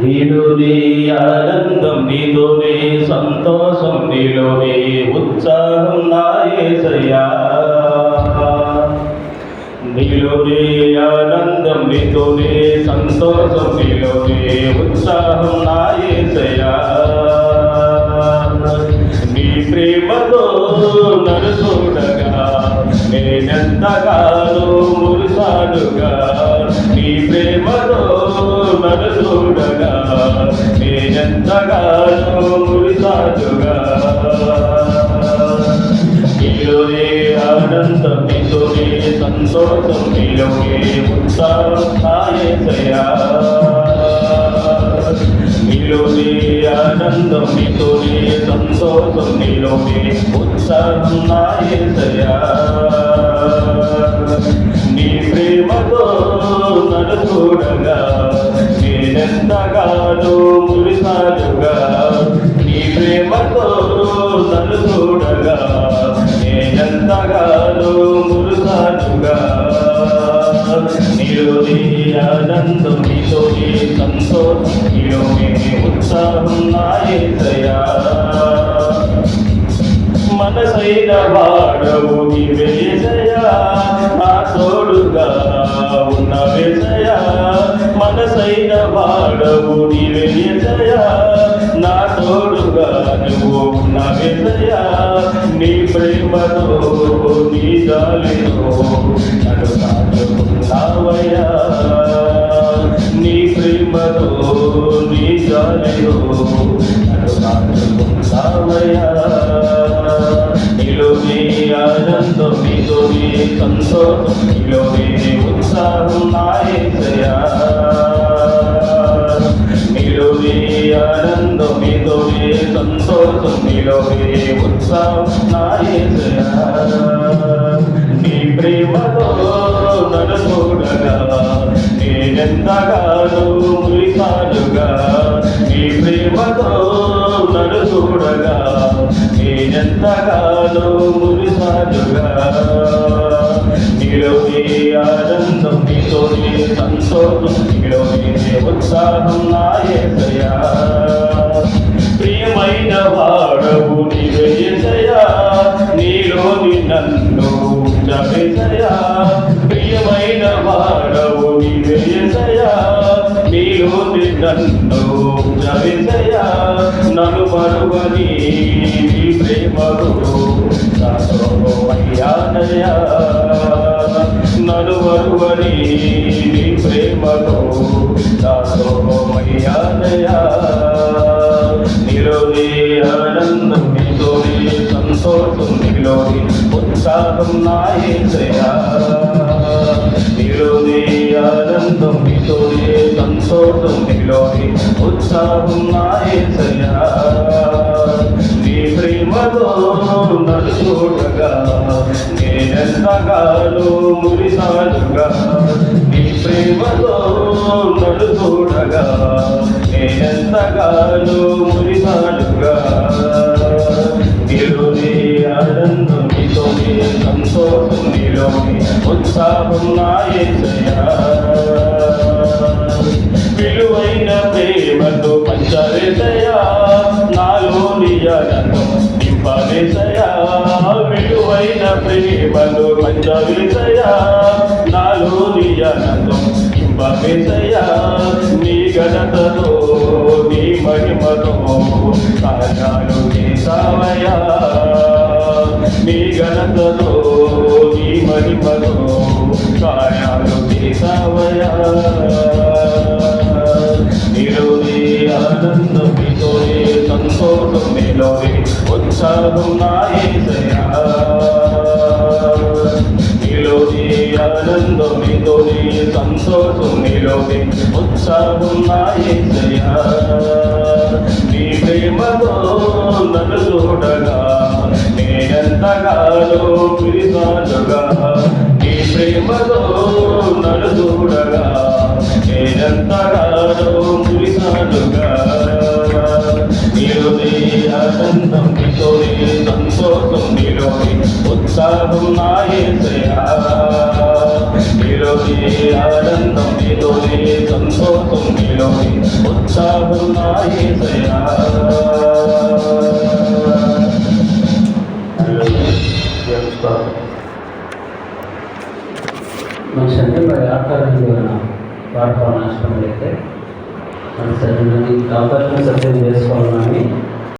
నీలోనే ఆనందం, నీలోనే సంతోషం, నీలోనే ఉత్సాహం నా యేసయ్యా. నీలోనే ఆనందం, నీలోనే సంతోషం, నీలోనే ఉత్సాహం నా యేసయ్యా. నీ ప్రేమతో నన్ను చూడగా నేనెంతగానో మురిసానుగా. నీ ప్రేమతో నన్ను చూడగా నేనెంతగానో మురిసానుగా. నీలోనే ఆనందం, నీలోనే సంతోషం, నీలోనే ఉత్సాహం నా యేసయ్యా. నీలోనే ఆనందం, నీలోనే సంతోషం, నీలోనే ఉత్సాహం నా యేసయ్యా. నీ ప్రేమతో నన్ను చూడగా నేనెంతగానో మురిసానుగా. నీ ప్రేమతో నన్ను చూడగా నేనెంతగానో మురిసానుగా. నీలోనే ఆనందం, నీలోనే సంతోషం, నీలోనే ఉత్సాహం నా యేసయ్యా. మనసైన వాడవు నీవే యేసయ్యా, నా తోడుగా ఉన్న యేసయ్యా. మనసైన వాడవు నీవే యేసయ్యా, నా తోడుగా నువ్వు ఉన్న యేసయ్యా. నీ ప్రేమతో నీ జాలితో నన్ను కాచుకున్నావయ్యా. నీ ప్రేమతో నీ జాలితో నన్ను కాచుకున్నావయ్యా. నీలోనే ఆనందం, నీలోనే సంతోషం, నీలోనే ఉత్సాహం నా యేసయ్యా. నీలోనే ఆనందం, నీలోనే సంతోషం, నీలోనే ఉత్సాహం నా యేసయ్యా. నీ ప్రేమతో నన్ను చూడగా నేనెంతగానో మురిసానుగా. నీ ప్రేమతో నన్ను చూడగా నేనెంతగానో మురిసానుగా. నీలోనే ఆనందం, నీలోనే సంతోషం, నీలోనే ఉత్సాహం నా యేసయ్యా. ప్రియమైన వాడవు నీవే యేసయ్యా, నీలోని నన్ను ఉంచవేసయ్యా. ప్రియమైన వాడవు నీవే యేసయ్యా, నీలోని నన్ను ఉంచవేసయ్యా. నన్ను మరువని నీ ప్రేమకు దాసోహమయ్యానయ్యా. నన్ను మరువని నీ ప్రేమకు దాసోహమయ్యానయ్యా. నీలోనే ఆనందం, నీలోనే సంతోషం, నీలోనే ఉత్సాహం నా యేసయ్యా. నీలోనే ఆనందం, నీలోనే సంతోషం, నీలోనే ఉత్సాహం నా యేసయ్యా. నీ ప్రేమతో నన్ను చూడగా నేనెంతగానో మురిసానుగా. నీ ప్రేమతో నన్ను చూడగా నేనెంతగానో మురిసానుగా. నీలోనే ఆనందం, నీలోనే సంతోషం, నీలోనే ఉత్సాహం నా యేసయ్యా. విలువైన ప్రేమతో పంచవేసయ్యా, నాలోని ఆనందం నింపవేసయ్యా. విలువైన ప్రేమతో పంచవేసయ్యా, నాలోని ఆనందం నింపవేసయ్యా. నీ ఘనతతో నీ మహిమతో కార్యాలు చేసావయ్యా. నీ ఘనతతో నీ మహిమతో కార్యాలు చేసావయ్యా. నీలోనే ఆనందం, నీలోనే సంతోషం, నీలోనే ఉత్సాహం నా యేసయ్యా. నీలోనే ఆనందం, నీలోనే సంతోషం, నీలోనే ఉత్సాహం నా యేసయ్యా. నీ ప్రేమతో నన్ను చూడగా నేనెంతగానో మురిసానుగా. నీ ప్రేమతో నన్ను చూడగా నేనెంతగానో మురిసానుగా. నీలోనే ఆనందం, నీలోనే సంతోషం, నీలోనే ఉత్సాహం నా యేసయ్యా. నీలోనే ఆనందం, నీలోనే సంతోషం నీలోని ఉత్సాహం నా యేసయ్యా. మన శంకర్ ఆకారంలో పాఠశాల నష్టం అయితే మన సత్యం అవకాశం సత్యం చేసుకోవాలని